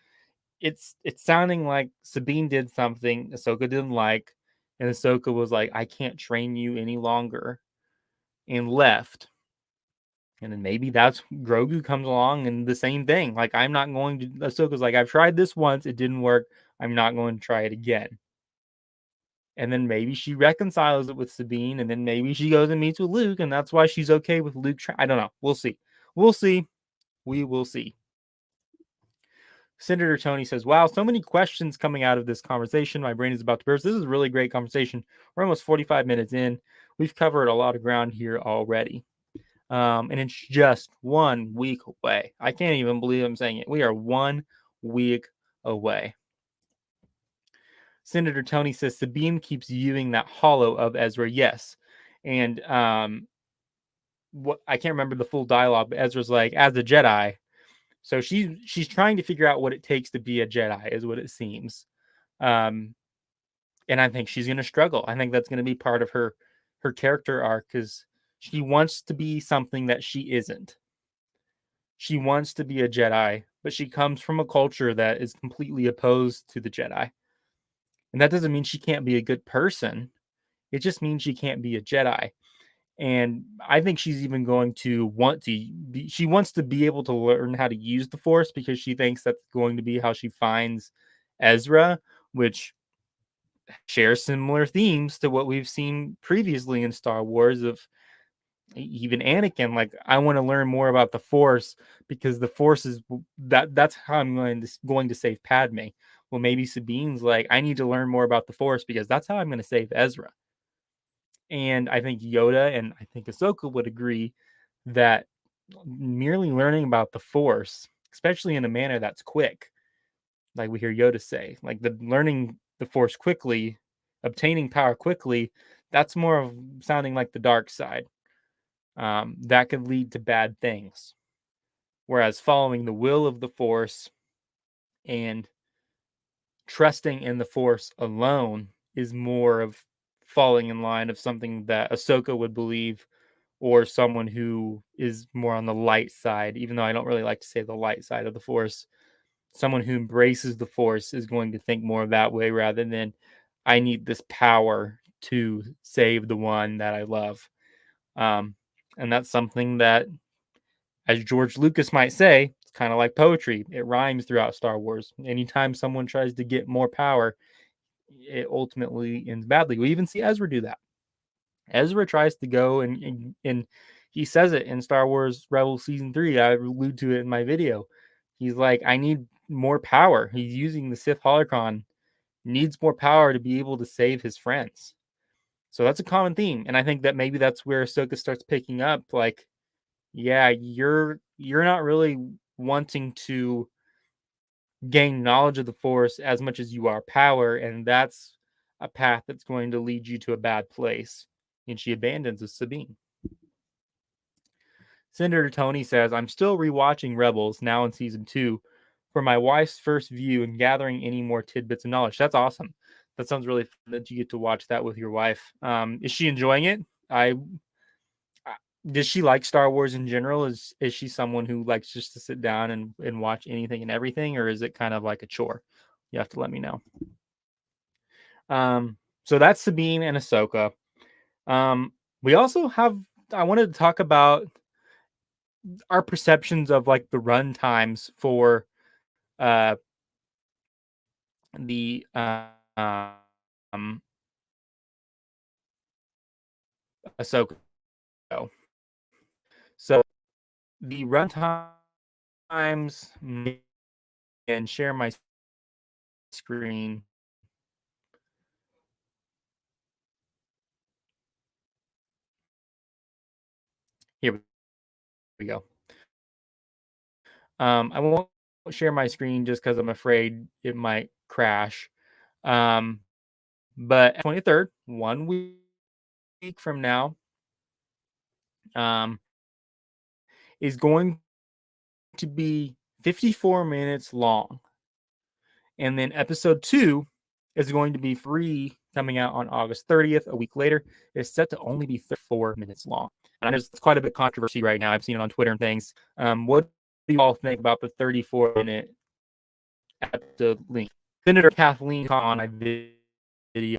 it's sounding like Sabine did something Ahsoka didn't like, and Ahsoka was like, I can't train you any longer, and left. And then maybe that's Grogu comes along and the same thing. Like, I'm not going to. Ahsoka's like, I've tried this once, it didn't work. I'm not going to try it again. And then maybe she reconciles it with Sabine, and then maybe she goes and meets with Luke, and that's why she's okay with Luke. I don't know. We'll see. We'll see. We will see. Senator Tony says, wow, so many questions coming out of this conversation. My brain is about to burst. This is a really great conversation. We're almost 45 minutes in. We've covered a lot of ground here already. And it's just 1 week away. I can't even believe I'm saying it. We are 1 week away. Senator Tony says Sabine keeps viewing that hollow of Ezra. Yes. And what I can't remember the full dialogue, but Ezra's like, as a Jedi. So she's trying to figure out what it takes to be a Jedi, is what it seems. And I think she's going to struggle. I think that's going to be part of her character arc, because she wants to be something that she isn't. She wants to be a Jedi, but she comes from a culture that is completely opposed to the Jedi. And that doesn't mean she can't be a good person. It just means she can't be a Jedi. And I think she's even going to want to be, she wants to be able to learn how to use the Force because she thinks that's going to be how she finds Ezra, which shares similar themes to what we've seen previously in Star Wars of even Anakin. Like, I want to learn more about the Force because the Force is that's how I'm going to save Padme. Well, maybe Sabine's like, I need to learn more about the Force because that's how I'm going to save Ezra. And I think Yoda and I think Ahsoka would agree that merely learning about the Force, especially in a manner that's quick, like we hear Yoda say, like the learning the Force quickly, obtaining power quickly, that's more of sounding like the dark side. That could lead to bad things. Whereas following the will of the Force and trusting in the Force alone is more of falling in line of something that Ahsoka would believe, or someone who is more on the light side, even though I don't really like to say the light side of the Force. Someone who embraces the Force is going to think more that way rather than, I need this power to save the one that I love. Um, and that's something that, as George Lucas might say, it's kind of like poetry. It rhymes throughout Star Wars. Anytime someone tries to get more power, it ultimately ends badly. We even see Ezra do that. Ezra tries to go and he says it in Star Wars Rebels Season 3. I allude to it in my video. He's like, I need more power. He's using the Sith holocron, needs more power to be able to save his friends. So that's a common theme. And I think that maybe that's where Ahsoka starts picking up, like, yeah, you're not really wanting to gain knowledge of the Force as much as you are power, and that's a path that's going to lead you to a bad place. And she abandons Sabine. Senator Tony says, I'm still rewatching Rebels now in season 2 for my wife's first view and gathering any more tidbits of knowledge. That's awesome. That sounds really fun that you get to watch that with your wife. Is she enjoying it? Does she like Star Wars in general? Is she someone who likes just to sit down and watch anything and everything, or is it kind of like a chore? You have to let me know. So that's Sabine and Ahsoka. We also have, I wanted to talk about our perceptions of like the run times for uh the Ahsoka show. So the run times, and share my screen. Here we go. I won't share my screen just because I'm afraid it might crash. Um, but 23rd, 1 week from now, um, is going to be 54 minutes long. And then episode 2 is going to be free, coming out on August 30th, a week later. It's set to only be 34 minutes long. And there's quite a bit of controversy right now. I've seen it on Twitter and things. What do you all think about the 34-minute episode link? Senator Kathleen on my video.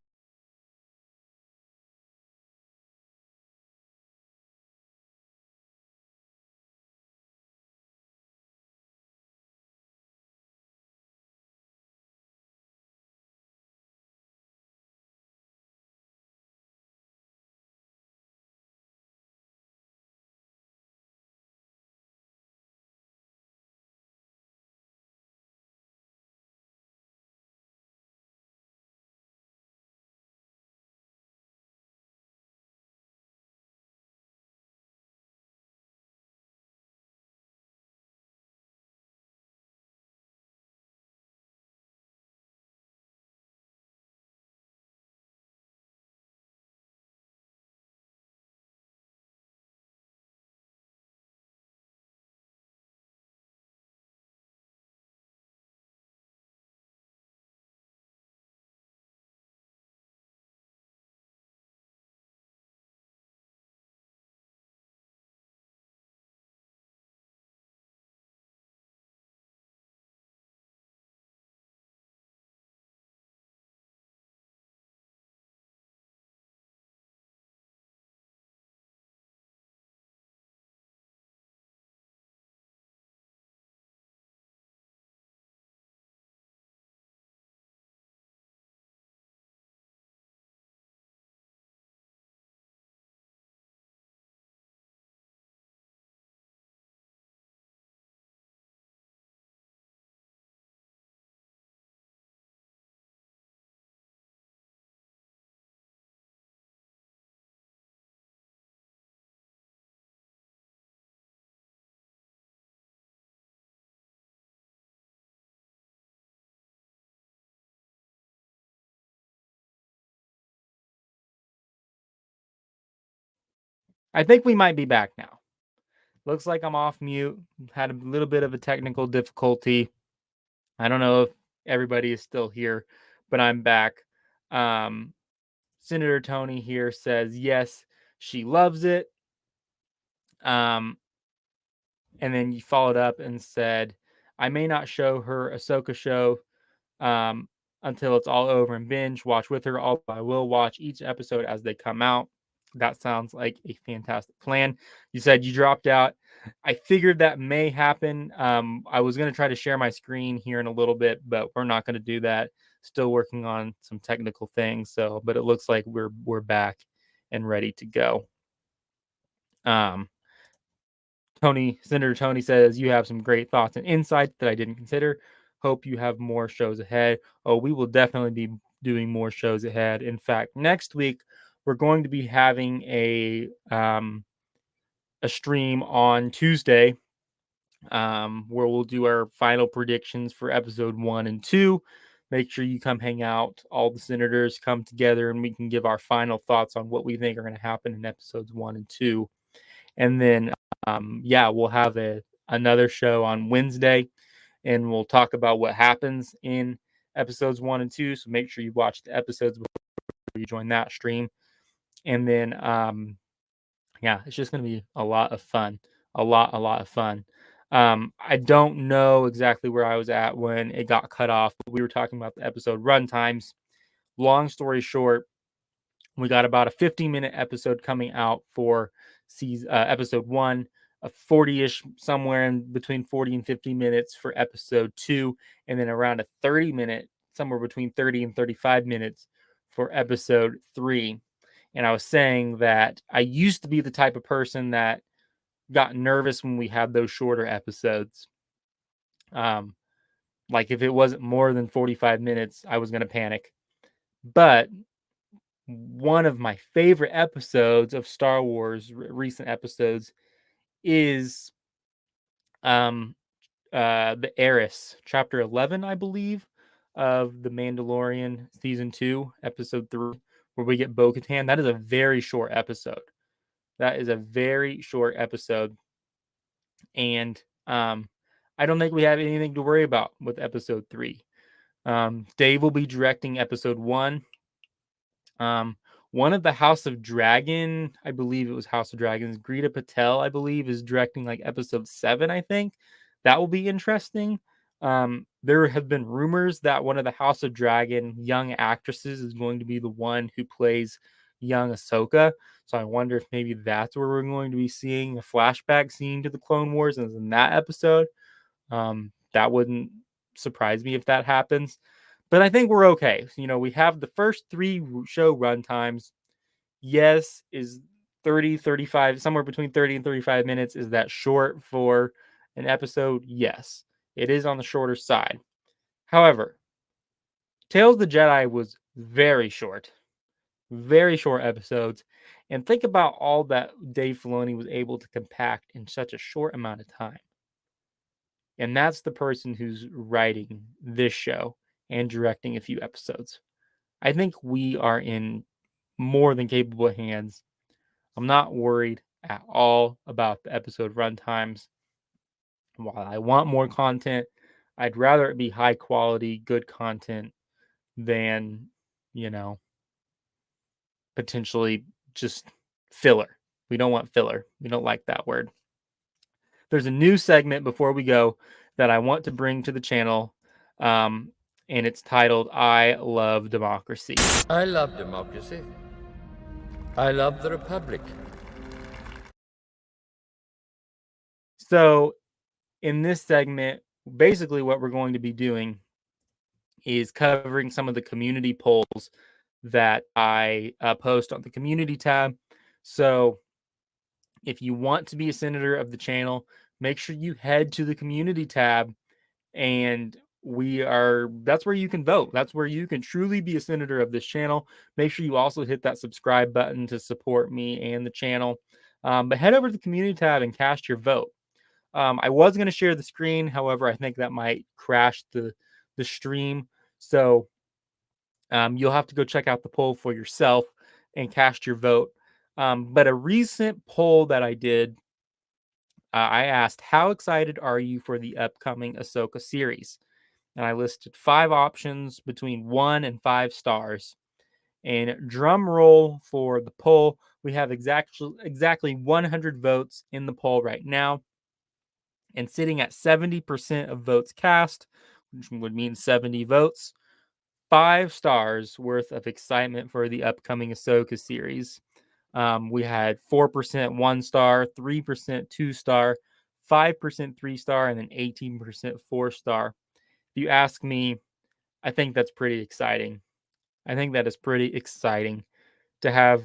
I think we might be back now. Looks like I'm off mute. Had a little bit of a technical difficulty. I don't know if everybody is still here, but I'm back. Senator Tony here says yes, she loves it. And then you followed up and said, I may not show her Ahsoka show um, until it's all over and binge watch with her. Although I will watch each episode as they come out. That sounds like a fantastic plan. You said you dropped out. I figured that may happen. I was going to try to share my screen here in a little bit, but we're not going to do that. Still working on some technical things. So, but it looks like we're back and ready to go. Senator Tony says you have some great thoughts and insights that I didn't consider. Hope you have more shows ahead. Oh, we will definitely be doing more shows ahead. In fact, next week we're going to be having a stream on Tuesday where we'll do our final predictions for episode 1 and 2. Make sure you come hang out. All the senators come together and we can give our final thoughts on what we think are going to happen in episodes 1 and 2. And then, we'll have another show on Wednesday, and we'll talk about what happens in episodes 1 and 2. So make sure you watch the episodes before you join that stream. And then, it's just going to be a lot of fun. A lot of fun. I don't know exactly where I was at when it got cut off, but we were talking about the episode run times. Long story short, we got about a 15-minute episode coming out for episode 1, a 40-ish, somewhere in between 40 and 50 minutes for episode 2, and then around a 30-minute, somewhere between 30 and 35 minutes for episode 3. And I was saying that I used to be the type of person that got nervous when we had those shorter episodes. Like if it wasn't more than 45 minutes, I was going to panic. But one of my favorite episodes of Star Wars, recent episodes, is the Heiress, chapter 11, I believe, of The Mandalorian season 2, episode 3, where we get Bo-Katan. That is a very short episode. And I don't think we have anything to worry about with episode 3. Dave will be directing episode 1. One of the House of Dragon, I believe it was House of Dragons, Greta Patel, I believe, is directing like episode 7, I think. That will be interesting. There have been rumors that one of the House of Dragon young actresses is going to be the one who plays young Ahsoka. So I wonder if maybe that's where we're going to be seeing a flashback scene to the Clone Wars and in that episode. That wouldn't surprise me if that happens. But I think we're okay. We have the first 3 show run times. Yes, is 30, 35, somewhere between 30 and 35 minutes. Is that short for an episode? Yes, it is on the shorter side. However, Tales of the Jedi was very short episodes. And think about all that Dave Filoni was able to compact in such a short amount of time. And that's the person who's writing this show and directing a few episodes. I think we are in more than capable hands. I'm not worried at all about the episode run times. While I want more content, I'd rather it be high quality, good content than, potentially just filler. We don't want filler. We don't like that word. There's a new segment before we go that I want to bring to the channel. And it's titled, I Love Democracy. I love democracy. I love the Republic. So in this segment, basically what we're going to be doing is covering some of the community polls that I post on the community tab. So if you want to be a senator of the channel, make sure you head to the community tab, and that's where you can vote. That's where you can truly be a senator of this channel. Make sure you also hit that subscribe button to support me and the channel. But head over to the community tab and cast your vote. I was going to share the screen. However, I think that might crash the stream. So you'll have to go check out the poll for yourself and cast your vote. But a recent poll that I did, I asked, how excited are you for the upcoming Ahsoka series? And I listed 5 options between 1 and 5 stars. And drum roll for the poll, we have exactly 100 votes in the poll right now. And sitting at 70% of votes cast, which would mean 70 votes, 5 stars worth of excitement for the upcoming Ahsoka series. We had 4% 1 star, 3% 2 star, 5% 3 star, and then 18% 4 star. If you ask me, I think that's pretty exciting. I think that is pretty exciting to have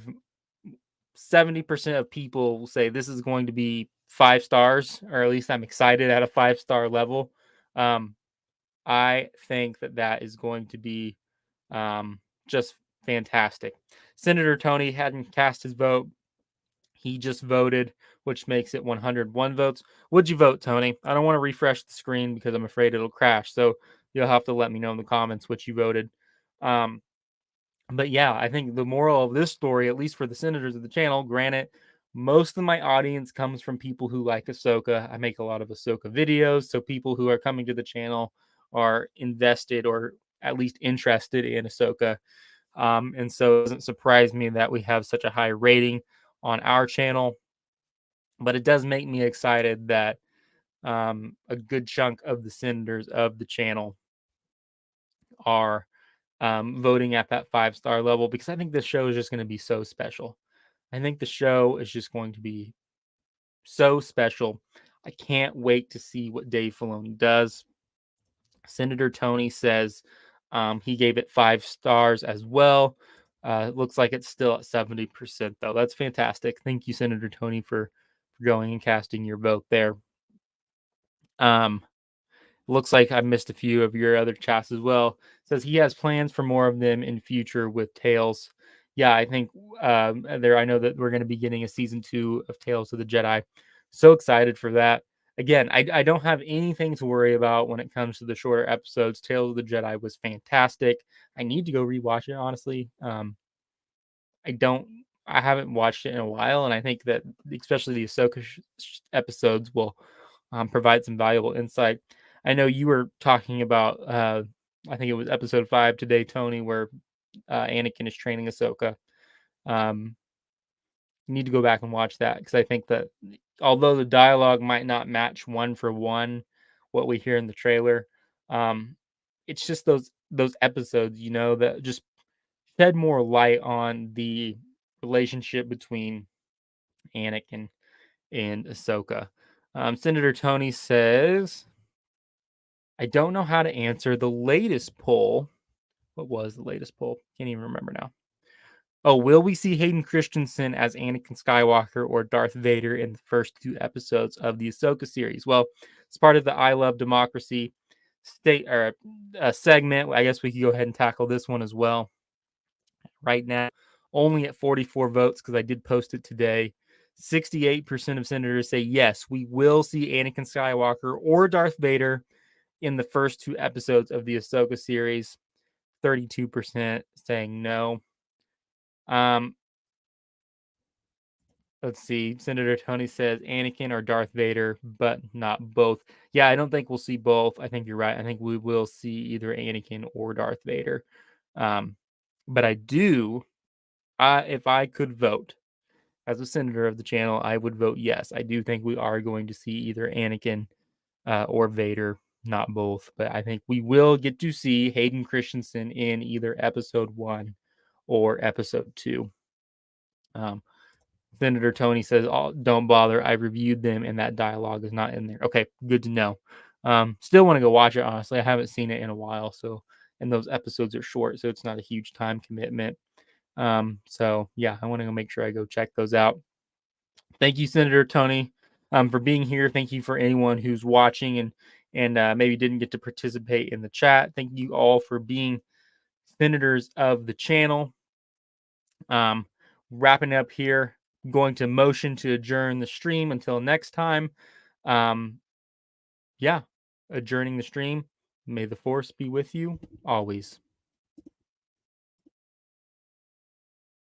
70% of people say this is going to be 5 stars, or at least I'm excited at a 5-star level. Um, I think that that is going to be just fantastic. Senator Tony hadn't cast his vote. He just voted, which makes it 101 votes. Would you vote, Tony? I don't want to refresh the screen because I'm afraid it'll crash. So you'll have to let me know in the comments what you voted. Um, but yeah, I think the moral of this story, at least for the senators of the channel, granted, most of my audience comes from people who like Ahsoka. I make a lot of Ahsoka videos, so people who are coming to the channel are invested or at least interested in Ahsoka. And so it doesn't surprise me that we have such a high rating on our channel. But it does make me excited that a good chunk of the senators of the channel are voting at that 5-star level, because I think this show is just going to be so special. I think the show is just going to be so special. I can't wait to see what Dave Filoni does. Senator Tony says he gave it 5 stars as well. It looks like it's still at 70%, though. That's fantastic. Thank you, Senator Tony, for going and casting your vote there. Looks like I missed a few of your other chats as well. Says he has plans for more of them in future with Tales. Yeah, I think I know that we're going to be getting a season 2 of Tales of the Jedi. So excited for that. Again, I don't have anything to worry about when it comes to the shorter episodes. Tales of the Jedi was fantastic. I need to go rewatch it, honestly. I don't. I haven't watched it in a while, and I think that especially the Ahsoka episodes will provide some valuable insight. I know you were talking about. I think it was episode 5 today, Tony, where Anakin is training Ahsoka. You need to go back and watch that, because I think that although the dialogue might not match one for one what we hear in the trailer, um, it's just those episodes, that just shed more light on the relationship between Anakin and Ahsoka. Senator Tony says, I don't know how to answer the latest poll. What was the latest poll? Can't even remember now. Oh, will we see Hayden Christensen as Anakin Skywalker or Darth Vader in the first 2 episodes of the Ahsoka series? Well, it's part of the I Love Democracy segment. I guess we could go ahead and tackle this one as well. Right now, only at 44 votes, because I did post it today. 68% of senators say yes, we will see Anakin Skywalker or Darth Vader in the first 2 episodes of the Ahsoka series. 32% saying no. Let's see. Senator Tony says Anakin or Darth Vader, but not both. Yeah, I don't think we'll see both. I think you're right. I think we will see either Anakin or Darth Vader. But I do, if I could vote as a senator of the channel, I would vote yes. I do think we are going to see either Anakin or Vader, not both. But I think we will get to see Hayden Christensen in either episode 1 or episode 2. Senator Tony says, oh, don't bother. I reviewed them and that dialogue is not in there. Okay, good to know. Still want to go watch it, honestly. I haven't seen it in a while. And those episodes are short, so it's not a huge time commitment. So yeah, I want to go make sure I go check those out. Thank you, Senator Tony, for being here. Thank you for anyone who's watching and maybe didn't get to participate in the chat. Thank you all for being senators of the channel. Wrapping up here, going to motion to adjourn the stream until next time. Yeah, adjourning the stream. May the force be with you always.